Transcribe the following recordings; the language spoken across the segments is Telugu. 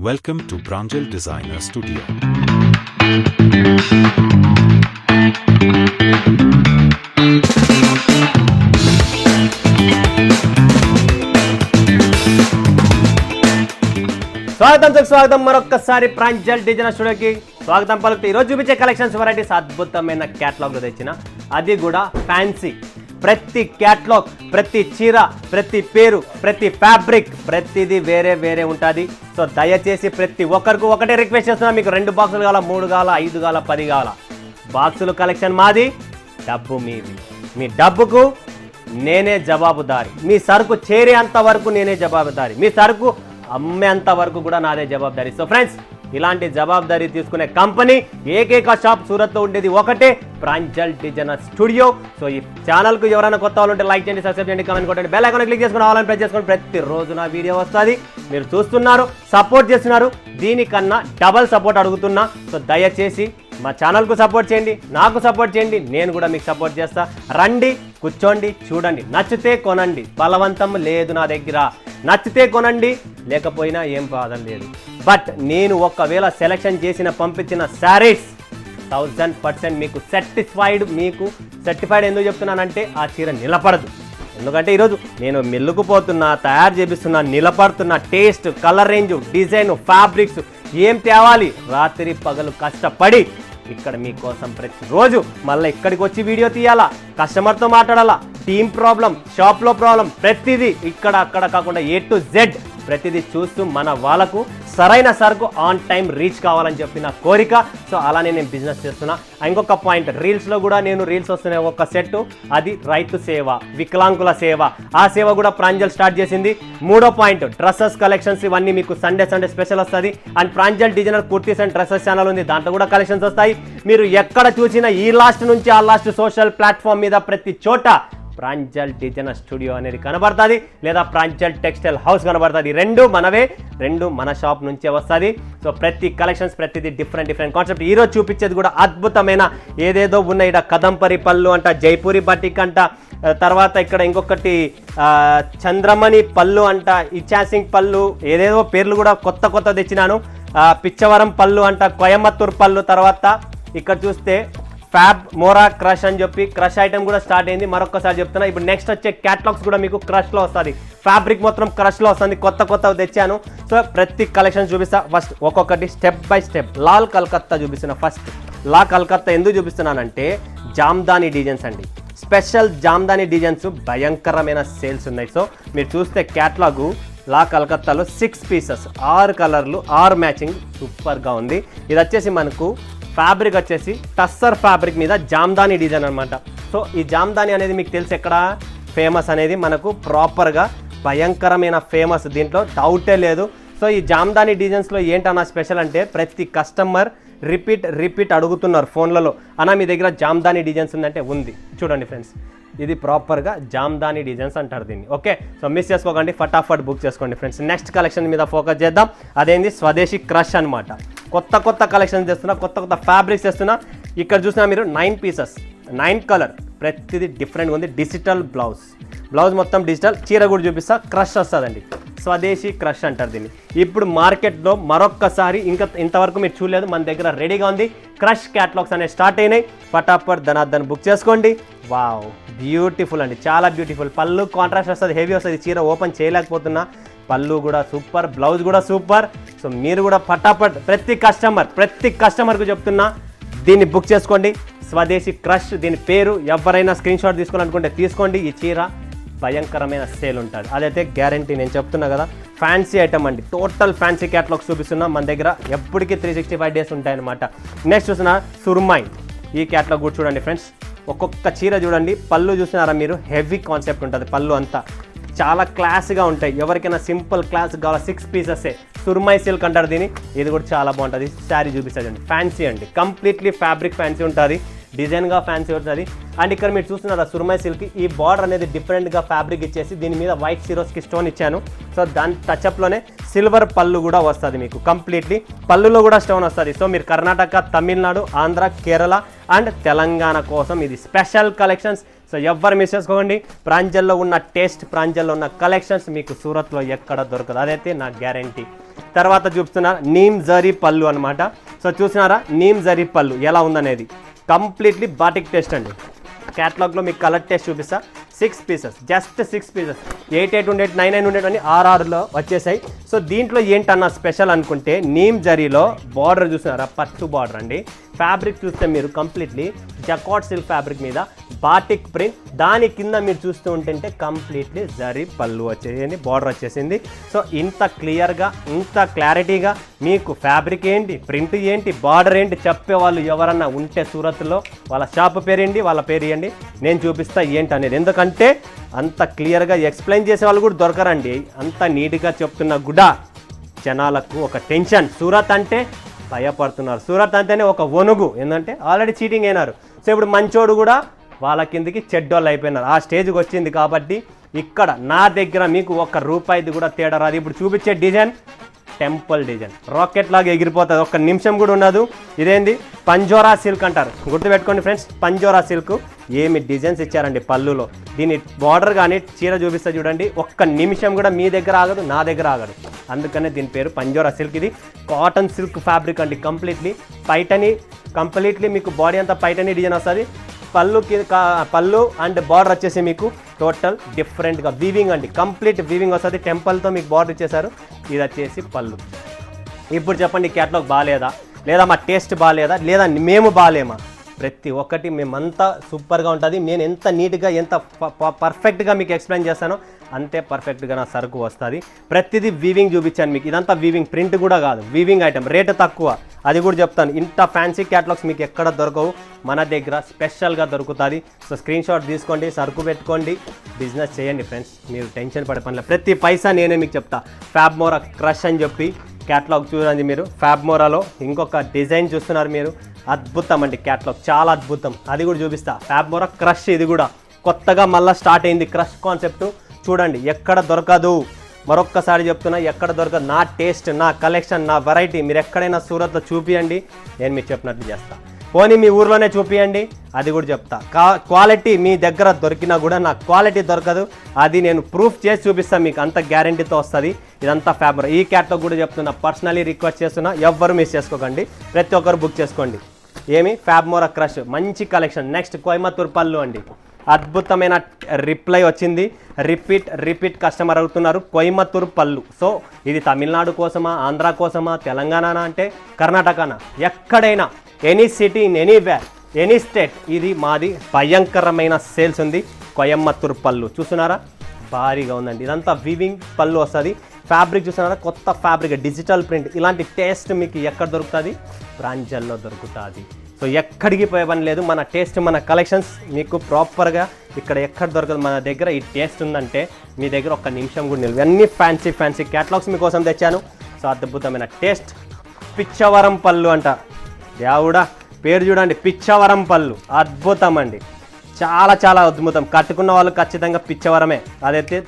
Welcome to Pranjal Designer Studio. స్వాగతం మరొక్కసారి ప్రాంజల్ డిజైనర్ స్టూడియోకి స్వాగతం పలుకుతూ ఈరోజు చూపించే కలెక్షన్స్ వెరైటీస్ అద్భుతమైన క్యాటలాగ్లో తెచ్చిన అది కూడా ఫ్యాన్సీ ప్రతి క్యాటలాగ్ ప్రతి చీర ప్రతి పేరు ప్రతి ఫ్యాబ్రిక్ ప్రతిదీ వేరే వేరే ఉంటుంది. సో దయచేసి ప్రతి ఒక్కరికి ఒకటే రిక్వెస్ట్ చేస్తున్నా, మీకు 2 బాక్సులు కావాలా, 3 కావాలా, 5 కావాలా, 10 కావాలా, బాక్సులు కలెక్షన్ మాది, డబ్బు మీది. మీ డబ్బుకు నేనే జవాబుదారి, మీ సరుకు చేరేంత వరకు నేనే జవాబుదారి, మీ సరుకు అమ్మేంత వరకు కూడా నాదే జవాబుదారి. సో ఫ్రెండ్స్, ఇలాంటి జవాబుదారీ తీసుకునే కంపెనీ ఏకైక షాప్ సూరత్లో ఉండేది ఒకటే, ప్రాంజల్ డిజైనర్ స్టూడియో. సో ఈ ఛానల్కు ఎవరైనా కొత్త వాళ్ళు ఉంటే లైక్ చేయండి, సబ్స్క్రైబ్ చేయండి, కామెంట్ కొట్టండి, బెల్ ఐకాన్ క్లిక్ చేసుకుని ఆల్ అని ప్రెస్ చేసుకొని ప్రతిరోజు నా వీడియో వస్తుంది. మీరు చూస్తున్నారు, సపోర్ట్ చేస్తున్నారు, దీనికన్నా డబల్ సపోర్ట్ అడుగుతున్నా. సో దయచేసి మా ఛానల్కు సపోర్ట్ చేయండి, నాకు సపోర్ట్ చేయండి, నేను కూడా మీకు సపోర్ట్ చేస్తా. రండి, కూర్చోండి, చూడండి, నచ్చితే కొనండి, బలవంతం లేదు నా దగ్గర. నచ్చితే కొనండి, లేకపోయినా ఏం బాధ లేదు. బట్ నేను ఒకవేళ సెలెక్షన్ చేసిన పంపించిన శారీస్ 1000% మీకు సర్టిఫైడ్ ఎందుకు చెప్తున్నానంటే ఆ చీర నిలబడదు. ఎందుకంటే ఈరోజు నేను మిల్లుకు పోతున్నా, తయారు చేపిస్తున్నా, నిలబడుతున్నా, taste, colour range, design, fabrics ఏం తేవాలి, రాత్రి పగలు కష్టపడి ఇక్కడ మీకోసం ప్రతిరోజు మళ్ళీ ఇక్కడికి వచ్చి వీడియో తీయాలా, కస్టమర్తో మాట్లాడాలా, టీమ్ ప్రాబ్లం, షాప్లో ప్రాబ్లం, ప్రతిదీ ఇక్కడ అక్కడ కాకుండా A to Z ప్రతిదీ చూస్తూ మన వాళ్ళకు సరైన సరుకు ఆన్ టైం రీచ్ కావాలని చెప్పి నా కోరిక. సో అలానే నేను బిజినెస్ చేస్తున్నా. ఇంకొక పాయింట్, రీల్స్లో కూడా నేను రీల్స్ వస్తున్నాయి ఒక సెట్, అది రైతు సేవ, వికలాంగుల సేవ, ఆ సేవ కూడా ప్రాంజల్ స్టార్ట్ చేసింది. 3వ పాయింట్, డ్రెస్సెస్ కలెక్షన్స్, ఇవన్నీ మీకు సండే స్పెషల్ వస్తుంది. And Pranjal designer kurtis and dresses channel ఉంది, దాంట్లో కూడా కలెక్షన్స్ వస్తాయి. మీరు ఎక్కడ చూసినా ఈ లాస్ట్ నుంచి ఆ లాస్ట్ సోషల్ ప్లాట్ఫామ్ మీద ప్రతి చోట ప్రాంజల్ డిజైనర్ స్టూడియో అనేది కనబడుతుంది, లేదా ప్రాంజల్ టెక్స్టైల్ హౌస్ కనబడుతుంది. రెండు మనవే, రెండు మన షాప్ నుంచే వస్తుంది. సో ప్రతి కలెక్షన్స్ ప్రతిదీ డిఫరెంట్ కాన్సెప్ట్. ఈరోజు చూపించేది కూడా అద్భుతమైన ఏదేదో ఉన్నాయి. ఇక్కడ కదంపరి పళ్ళు అంట, జైపూరి బటిక్ అంట, తర్వాత ఇక్కడ ఇంకొకటి చంద్రమణి పళ్ళు అంట, ఇచాసింగ్ పళ్ళు, ఏదేదో పేర్లు కూడా కొత్త తెచ్చినాను. పిచ్చవరం పళ్ళు అంట, కోయంబత్తూర్ పళ్ళు, తర్వాత ఇక్కడ చూస్తే ఫ్యాబ్ మోరా క్రష్ అని చెప్పి క్రష్ ఐటమ్ కూడా స్టార్ట్ అయింది. మరొకసారి చెప్తున్నా, ఇప్పుడు నెక్స్ట్ వచ్చే క్యాటలాగ్స్ కూడా మీకు క్రష్లో వస్తుంది, ఫ్యాబ్రిక్ మొత్తం క్రష్లో వస్తుంది, కొత్త తెచ్చాను. సో ప్రతి కలెక్షన్ చూపిస్తా. ఫస్ట్ ఒక్కొక్కటి step by step. Lal Calcutta చూపిస్తున్నా. ఫస్ట్ లా కలకత్తా ఎందుకు చూపిస్తున్నానంటే జామ్దాని డిజైన్స్ అండి, స్పెషల్ జామ్దాని డిజైన్స్ భయంకరమైన సేల్స్ ఉన్నాయి. సో మీరు చూస్తే క్యాటలాగు లా కలకత్తాలో 6 పీసెస్, 6 కలర్లు, 6 మ్యాచింగ్, సూపర్గా ఉంది. ఇది వచ్చేసి మనకు ఫ్యాబ్రిక్ వచ్చేసి టస్సర్ ఫ్యాబ్రిక్ మీద జామ్దాని డిజైన్ అనమాట. సో ఈ జామ్దాని అనేది మీకు తెలిసి ఎక్కడ ఫేమస్ అనేది, మనకు ప్రాపర్గా భయంకరమైన ఫేమస్, దీంట్లో డౌటే లేదు. సో ఈ జామ్దాని డిజైన్స్లో ఏంటన్నా స్పెషల్ అంటే, ప్రతి కస్టమర్ రిపీట్ అడుగుతున్నారు ఫోన్లలో, అన్న మీ దగ్గర జామ్దాని డిజైన్స్ ఉందంటే ఉంది. చూడండి ఫ్రెండ్స్, ఇది ప్రాపర్గా జామ్దాని డిజైన్స్ అంటారు దీన్ని. ఓకే, సో మిస్ చేసుకోకండి, ఫటాఫట్ బుక్ చేసుకోండి ఫ్రెండ్స్. నెక్స్ట్ కలెక్షన్ మీద ఫోకస్ చేద్దాం. అదేంది స్వదేశీ క్రష్ అనమాట. కొత్త కలెక్షన్స్ తెస్తున్నా, కొత్త ఫ్యాబ్రిక్స్ తెస్తున్నా. ఇక్కడ చూసినా మీరు 9 పీసెస్, 9 కలర్, ప్రతిదీ డిఫరెంట్గా ఉంది. డిజిటల్ బ్లౌజ్ మొత్తం డిజిటల్, చీర కూడా చూపిస్తా. క్రష్ వస్తుందండి, స్వదేశీ క్రష్ అంటారు దీన్ని. ఇప్పుడు మార్కెట్లో మరొక్కసారి ఇంతవరకు మీరు చూడలేదు, మన దగ్గర రెడీగా ఉంది. క్రష్ క్యాటలాగ్స్ అనేవి స్టార్ట్ అయినాయి. ఫటాఫట్ ధనార్దన్ బుక్ చేసుకోండి. వావ్, బ్యూటిఫుల్ అండి, చాలా బ్యూటిఫుల్. పళ్ళు కాంట్రాస్ట్ వస్తుంది, హెవీ వస్తుంది. చీర ఓపెన్ చేయలేకపోతున్నా, పళ్ళు కూడా సూపర్, బ్లౌజ్ కూడా సూపర్. సో మీరు కూడా ఫటాఫట్ ప్రతి కస్టమర్కు చెప్తున్నా, దీన్ని బుక్ చేసుకోండి. స్వదేశీ క్రష్ దీని పేరు. ఎవరైనా స్క్రీన్ షాట్ తీసుకోవాలనుకుంటే తీసుకోండి. ఈ చీర భయంకరమైన సేల్ ఉంటుంది, అదైతే గ్యారంటీ, నేను చెప్తున్నా కదా. ఫ్యాన్సీ ఐటమ్ అండి, టోటల్ ఫ్యాన్సీ క్యాటలాగ్స్ చూపిస్తున్నా. మన దగ్గర ఎప్పటికీ 365 డేస్ ఉంటాయన్నమాట. నెక్స్ట్ చూసిన సుర్మాయి, ఈ క్యాటలాగ్ కూడా చూడండి ఫ్రెండ్స్. ఒక్కొక్క చీర చూడండి, పళ్ళు చూసినారా మీరు, హెవీ కాన్సెప్ట్ ఉంటుంది. పళ్ళు అంతా చాలా క్లాస్గా ఉంటాయి. ఎవరికైనా సింపుల్ క్లాస్ కావాలి, 6 పీసెసే. సుర్మాయి సిల్క్ అంటారు దీన్ని. ఇది కూడా చాలా బాగుంటుంది. శారీ చూపిస్తుంది, ఫ్యాన్సీ అండి, కంప్లీట్లీ ఫ్యాబ్రిక్ ఫ్యాన్సీ ఉంటుంది, డిజైన్గా ఫ్యాన్సీ ఉంటుంది. అండ్ ఇక్కడ మీరు చూస్తున్నారు సుర్మాయి సిల్క్, ఈ బార్డర్ అనేది డిఫరెంట్గా ఫ్యాబ్రిక్ ఇచ్చేసి దీని మీద వైట్ సిరోస్కి స్టోన్ ఇచ్చాను. సో దాని టచ్అప్లోనే సిల్వర్ పళ్ళు కూడా వస్తుంది మీకు, కంప్లీట్లీ పళ్ళులో కూడా స్టోన్ వస్తుంది. సో మీరు కర్ణాటక, తమిళనాడు, ఆంధ్ర, కేరళ అండ్ తెలంగాణ కోసం ఇది స్పెషల్ కలెక్షన్స్. సో ఎవ్వరు మిస్ చేసుకోకండి. ప్రాంజల్లో ఉన్న టేస్ట్, ప్రాంజల్లో ఉన్న కలెక్షన్స్ మీకు సూరత్లో ఎక్కడ దొరకదు, అదైతే నా గ్యారంటీ. తర్వాత చూపుతున్నారు నీమ్ జరీ పళ్ళు అనమాట. సో చూసినారా నీమ్ జరీ పళ్ళు ఎలా ఉందనేది, కంప్లీట్లీ బాటిక్ టేస్ట్ అండి. క్యాటలాగ్లో మీకు కలర్ టేస్ట్ చూపిస్తా. 6 పీసెస్, జస్ట్ 6 పీసెస్, 8800, 9900 అని RRలో వచ్చేసాయి. సో దీంట్లో ఏంటన్నా స్పెషల్ అనుకుంటే నీమ్ జరీలో బార్డర్ చూసినారా, పట్టు బార్డర్ అండి. ఫ్యాబ్రిక్ చూస్తే మీరు కంప్లీట్లీ జకాట్ సిల్క్ ఫ్యాబ్రిక్ మీద బాటిక్ ప్రింట్, దాని కింద మీరు చూస్తూ ఉంటుంటే కంప్లీట్లీ జరీ పళ్ళు వచ్చేసింది, బార్డర్ వచ్చేసింది. సో ఇంత క్లియర్గా, ఇంత క్లారిటీగా మీకు ఫ్యాబ్రిక్ ఏంటి, ప్రింట్ ఏంటి, బార్డర్ ఏంటి చెప్పేవాళ్ళు ఎవరన్నా ఉంటే సూరత్లో వాళ్ళ షాప్ పేరు ఏంటి, వాళ్ళ పేరు ఇవ్వండి, నేను చూపిస్తా ఏంటి అనేది. ఎందుకంటే అంత క్లియర్గా ఎక్స్ప్లెయిన్ చేసే వాళ్ళు కూడా దొరకరండి. అంత నీట్గా చెప్తున్నా కూడా జనాలకు ఒక టెన్షన్. సూరత్ అంటే భయపడుతున్నారు, సూరత్ అంటేనే ఒక వణుగు, ఏంటంటే ఆల్రెడీ చీటింగ్ అయినారు. సో ఇప్పుడు మంచోడు కూడా వాళ్ళ కిందికి చెడ్డోళ్ళు అయిపోయినారు. ఆ స్టేజ్కి వచ్చింది కాబట్టి ఇక్కడ నా దగ్గర మీకు ₹1 కూడా తేడా రాదు. ఇప్పుడు చూపించే డిజైన్ టెంపుల్ డిజైన్, రాకెట్ లాగా ఎగిరిపోతుంది, ఒక్క నిమిషం కూడా ఉండదు. ఇదేంది పంజోరా సిల్క్ అంటారు, గుర్తుపెట్టుకోండి ఫ్రెండ్స్, పంజోరా సిల్క్. ఏమి డిజైన్స్ ఇచ్చారండి పళ్ళులో. దీని బార్డర్ కానీ చీర చూపిస్తే చూడండి, ఒక్క నిమిషం కూడా మీ దగ్గర ఆగదు, నా దగ్గర ఆగదు. అందుకనే దీని పేరు పంజోరా సిల్క్. ఇది కాటన్ సిల్క్ ఫ్యాబ్రిక్ అండి, కంప్లీట్లీ మీకు బాడీ అంతా పైటనీ డిజైన్ వస్తుంది. పళ్ళు అండ్ బార్డర్ వచ్చేసి మీకు టోటల్ డిఫరెంట్గా వీవింగ్ అండి, కంప్లీట్ వీవింగ్ వస్తుంది. టెంపుల్తో మీకు బార్డర్ ఇచ్చేసారు. ఇది వచ్చేసి పళ్ళు. ఇప్పుడు చెప్పండి క్యాటలాగ్ బాగాలేదా, లేదా మా టేస్ట్ బాగాలేదా, లేదా మేము బాగాలేమా? ప్రతి ఒక్కటి మేమంతా సూపర్గా ఉంటుంది. నేను ఎంత నీట్గా, ఎంత పర్ఫెక్ట్గా మీకు ఎక్స్ప్లెయిన్ చేస్తానో అంతే పర్ఫెక్ట్గా నా సరుకు వస్తుంది. ప్రతిదీ వీవింగ్ చూపించాను మీకు. ఇదంతా వీవింగ్, ప్రింట్ కూడా కాదు, వీవింగ్ ఐటమ్. రేటు తక్కువ, అది కూడా చెప్తాను. ఇంత ఫ్యాన్సీ క్యాటలాగ్స్ మీకు ఎక్కడ దొరకవు, మన దగ్గర స్పెషల్గా దొరుకుతుంది. సో స్క్రీన్ షాట్ తీసుకోండి, సరుకు పెట్టుకోండి, బిజినెస్ చేయండి ఫ్రెండ్స్. మీరు టెన్షన్ పడే పనిలే, ప్రతి పైసా నేనే మీకు చెప్తా. ఫ్యాబ్మోరా క్రష్ అని చెప్పి క్యాటలాగ్ చూడండి మీరు. ఫ్యాబ్మోరాలో ఇంకొక డిజైన్ చూస్తున్నారు మీరు, అద్భుతం అండి క్యాటలాగ్, చాలా అద్భుతం. అది కూడా చూపిస్తా. ఫ్యాబ్మోరా క్రష్, ఇది కూడా కొత్తగా మళ్ళీ స్టార్ట్ అయింది క్రష్ కాన్సెప్ట్. చూడండి ఎక్కడ దొరకదు, మరొక్కసారి చెప్తున్నా, ఎక్కడ దొరకదు. నా టేస్ట్, నా కలెక్షన్, నా వెరైటీ మీరు ఎక్కడైనా సూరత్లో చూపియండి, నేను మీకు చెప్పినట్లు చేస్తా. పోనీ మీ ఊర్లోనే చూపియండి, అది కూడా చెప్తా. క్వాలిటీ మీ దగ్గర దొరికినా కూడా నా క్వాలిటీ దొరకదు, అది నేను ప్రూఫ్ చేసి చూపిస్తాను మీకు, అంత గ్యారంటీతో వస్తుంది. ఇదంతా ఫ్యాబ్రిక్. ఈ క్యాట్లో కూడా చెప్తున్నా, పర్సనలీ రిక్వెస్ట్ చేస్తున్నా, ఎవ్వరు మిస్ చేసుకోకండి, ప్రతి ఒక్కరు బుక్ చేసుకోండి. ఏమి ఫ్యాబ్మోరా క్రష్, మంచి కలెక్షన్. నెక్స్ట్ కోయంబత్తూర్ పళ్ళు అండి, అద్భుతమైన రిప్లై వచ్చింది. రిపీట్ కస్టమర్ అవుతున్నారు. కోయంబత్తూర్ పళ్ళు. సో ఇది తమిళనాడు కోసమా, ఆంధ్ర కోసమా, తెలంగాణ అంటే కర్ణాటకనా, ఎక్కడైనా, any city in anywhere, any state, ఇది మాది భయంకరమైన సేల్స్ ఉంది. కోయంబత్తూర్ పళ్ళు చూస్తున్నారా, భారీగా ఉందండి. ఇదంతా వీవింగ్ పళ్ళు వస్తుంది. ఫ్యాబ్రిక్ చూస్తున్నారా, కొత్త ఫ్యాబ్రిక్, డిజిటల్ ప్రింట్. ఇలాంటి టేస్ట్ మీకు ఎక్కడ దొరుకుతుంది? ప్రాంజల్లో దొరుకుతుంది. సో ఎక్కడికి పోయే పని లేదు. మన టేస్ట్, మన కలెక్షన్స్ మీకు ప్రాపర్గా ఇక్కడ ఎక్కడ దొరకదు. మన దగ్గర ఈ టేస్ట్ ఉందంటే మీ దగ్గర ఒక్క నిమిషం కూడా నిల్వ. అన్ని ఫ్యాన్సీ క్యాటలాగ్స్ మీకోసం తెచ్చాను. సో అద్భుతమైన టేస్ట్. పిచ్చవరం పళ్ళు అంట, దేవుడా పేరు చూడండి, పిచ్చవరం పళ్ళు, అద్భుతం అండి, చాలా అద్భుతం. కట్టుకున్న వాళ్ళు ఖచ్చితంగా పిచ్చవరమే, అదైతే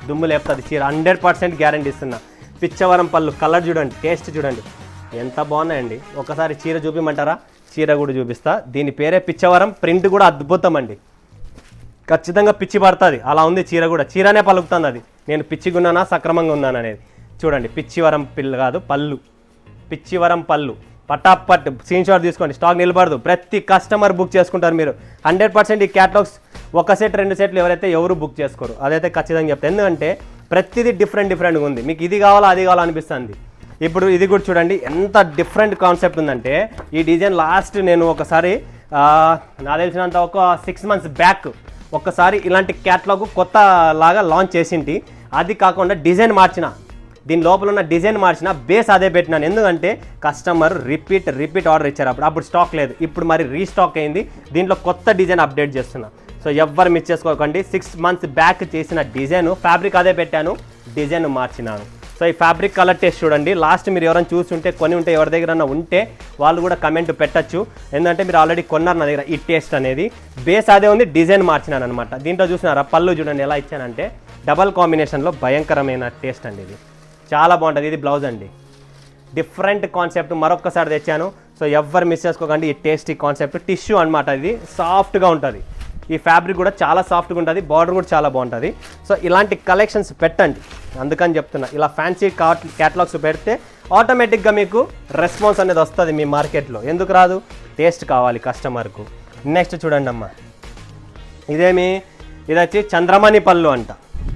దుమ్ము లేపుతుంది చీర, 100% గ్యారంటీ ఇస్తున్నా. పిచ్చవరం పళ్ళు, కలర్ చూడండి, టేస్ట్ చూడండి, ఎంత బాగున్నాయండి. ఒకసారి చీర చూపిమంటారా? చీర కూడా చూపిస్తా. దీని పేరే పిచ్చవరం. ప్రింట్ కూడా అద్భుతం అండి, ఖచ్చితంగా పిచ్చి పడుతుంది, అలా ఉంది చీర కూడా. చీరనే పలుకుతుంది అది, నేను పిచ్చిగున్నానా సక్రమంగా ఉన్నాను అనేది. చూడండి, పిచ్చివరం పిల్ల కాదు పళ్ళు, పిచ్చివరం పళ్ళు. పటాపట్ స్క్రీన్ షాట్ తీసుకోండి, స్టాక్ నిలబడదు. ప్రతి కస్టమర్ బుక్ చేసుకుంటారు మీరు. 100% ఈ క్యాటలాగ్స్ ఒక సెట్ 2 సెట్లు ఎవరు బుక్ చేసుకోరు, అదైతే ఖచ్చితంగా చెప్తాను. ఎందుకంటే ప్రతిదీ డిఫరెంట్గా ఉంది. మీకు ఇది కావాలా, అది కావాలా అనిపిస్తుంది. ఇప్పుడు ఇది కూడా చూడండి, ఎంత డిఫరెంట్ కాన్సెప్ట్ ఉందంటే, ఈ డిజైన్ లాస్ట్ నేను ఒకసారి నాకు తెలిసినంత ఒక 6 months బ్యాక్ ఒక్కసారి ఇలాంటి క్యాటలాగ్ కొత్త లాగా లాంచ్ చేసింటి. అది కాకుండా డిజైన్ మార్చిన, దీని లోపల ఉన్న డిజైన్ మార్చిన, బేస్ అదే పెట్టినాను. ఎందుకంటే కస్టమర్ రిపీట్ ఆర్డర్ ఇచ్చారు. అప్పుడు స్టాక్ లేదు, ఇప్పుడు మరి రీస్టాక్ అయింది. దీంట్లో కొత్త డిజైన్ అప్డేట్ చేస్తున్నా. సో ఎవ్వరు మిస్ చేసుకోకండి. 6 months బ్యాక్ చేసిన డిజైన్, ఫ్యాబ్రిక్ అదే పెట్టాను, డిజైన్ మార్చినాను. సో ఈ ఫ్యాబ్రిక్ కలర్ టేస్ట్ చూడండి. లాస్ట్ మీరు ఎవరైనా చూస్తుంటే, కొని ఉంటే, ఎవరి దగ్గర ఉంటే వాళ్ళు కూడా కమెంట్ పెట్టచ్చు. ఎందుకంటే మీరు ఆల్రెడీ కొన్నారు నా దగ్గర. ఈ టేస్ట్ అనేది బేస్ అదే ఉంది, డిజైన్ మార్చినాను అనమాట. దీంట్లో చూసినారా, పళ్ళు చూడండి ఎలా ఇచ్చానంటే, డబల్ కాంబినేషన్లో భయంకరమైన టేస్ట్ అండి. ఇది చాలా బాగుంటుంది. ఇది బ్లౌజ్ అండి, డిఫరెంట్ కాన్సెప్ట్ మరొక్కసారి తెచ్చాను. సో ఎవ్వరు మిస్ చేసుకోకండి ఈ టేస్టీ కాన్సెప్ట్. టిష్యూ అనమాట, ఇది సాఫ్ట్గా ఉంటుంది, ఈ ఫ్యాబ్రిక్ కూడా చాలా సాఫ్ట్గా ఉంటుంది, బార్డర్ కూడా చాలా బాగుంటుంది. సో ఇలాంటి కలెక్షన్స్ పెట్టండి, అందుకని చెప్తున్నా. ఇలా ఫ్యాన్సీ క్యాటలాగ్స్ పెడితే ఆటోమేటిక్గా మీకు రెస్పాన్స్ అనేది వస్తుంది మీ మార్కెట్లో. ఎందుకు రాదు? టేస్ట్ కావాలి కస్టమర్కు. నెక్స్ట్ చూడండి అమ్మా, ఇది వచ్చి చంద్రమణి పళ్ళు అంట.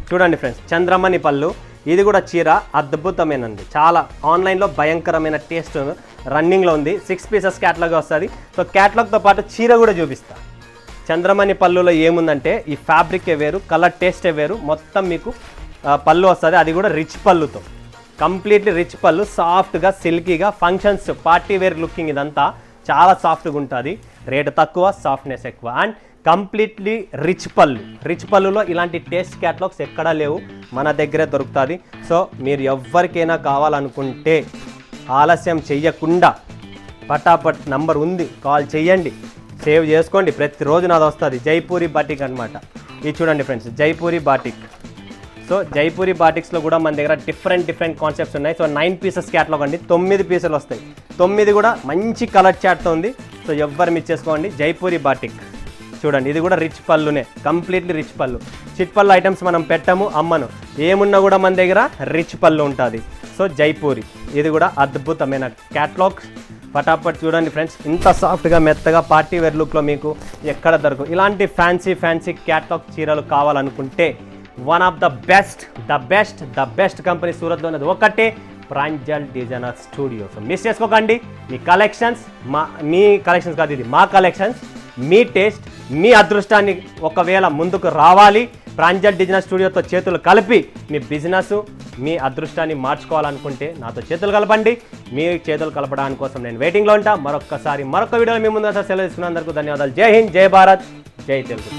చూడండి ఫ్రెండ్స్, చంద్రమణి పళ్ళు. ఇది కూడా చీర అద్భుతమేనండి, చాలా ఆన్లైన్లో భయంకరమైన టేస్ట్ రన్నింగ్లో ఉంది. 6 పీసెస్ క్యాటలాగ్ వస్తుంది. సో క్యాటలాగ్తో పాటు చీర కూడా చూపిస్తా. చంద్రమణి పళ్ళులో ఏముందంటే ఈ ఫ్యాబ్రికే వేరు, కలర్ టేస్టే వేరు. మొత్తం మీకు పళ్ళు వస్తుంది, అది కూడా రిచ్ పళ్ళుతో, కంప్లీట్లీ రిచ్ పళ్ళు, సాఫ్ట్గా సిల్కీగా, ఫంక్షన్స్ పార్టీ వేర్ లుకింగ్, ఇదంతా చాలా సాఫ్ట్గా ఉంటుంది. రేటు తక్కువ, సాఫ్ట్నెస్ ఎక్కువ, అండ్ కంప్లీట్లీ రిచ్ పళ్ళులో ఇలాంటి టేస్ట్ క్యాటలాగ్స్ ఎక్కడా లేవు, మన దగ్గరే దొరుకుతుంది. సో మీరు ఎవరికైనా కావాలనుకుంటే ఆలస్యం చెయ్యకుండా పటాపట్ నంబర్ ఉంది, కాల్ చేయండి, సేవ్ చేసుకోండి. ప్రతిరోజు నాది వస్తుంది. జైపూరి బాటిక్ అనమాట. ఇది చూడండి friends, Jaipuri batik. So Jaipuri బాటిక్స్లో కూడా మన దగ్గర డిఫరెంట్ కాన్సెప్ట్స్ ఉన్నాయి. సో 9 పీసెస్ క్యాటలాగ్ అండి, 9 పీసులు వస్తాయి. 9 కూడా మంచి కలర్ చాట్తో ఉంది. సో ఎవ్వరు మిస్ చేసుకోండి. జైపూరి బాటిక్ చూడండి, ఇది కూడా రిచ్ పళ్ళునే, కంప్లీట్లీ రిచ్ పళ్ళు. చిట్ పళ్ళు ఐటమ్స్ మనం పెట్టము, అమ్మను. ఏమున్నా కూడా మన దగ్గర రిచ్ పళ్ళు ఉంటుంది. సో జైపూరి, ఇది కూడా అద్భుతమైన క్యాటలాగ్. పటాపట్ చూడండి ఫ్రెండ్స్, ఇంత సాఫ్ట్గా మెత్తగా పార్టీ వేర్ లుక్లో మీకు ఎక్కడ దొరకదు. ఇలాంటి ఫ్యాన్సీ క్యాటలాగ్ చీరలు కావాలనుకుంటే one of the best company సూరత్లో ఉన్నది ఒకటే, Pranjal designer studio. So miss చేసుకోకండి. మీ కలెక్షన్స్ కాదు, ఇది మా కలెక్షన్స్, మీ టేస్ట్, మీ అదృష్టాన్ని ఒకవేళ ముందుకు రావాలి, ప్రాంజల్ డిజైనర్ స్టూడియోతో చేతులు కలిపి మీ బిజినెస్, మీ అదృష్టాన్ని మార్చుకోవాలనుకుంటే నాతో చేతులు కలపండి. మీ చేతులు కలపడానికి కోసం నేను వెయిటింగ్లో ఉంటా. మరొక వీడియోలో మీ ముందు సెలవు తీసుకున్నందుకు ధన్యవాదాలు. జై హింద్, జై భారత్, జై తెలుగు.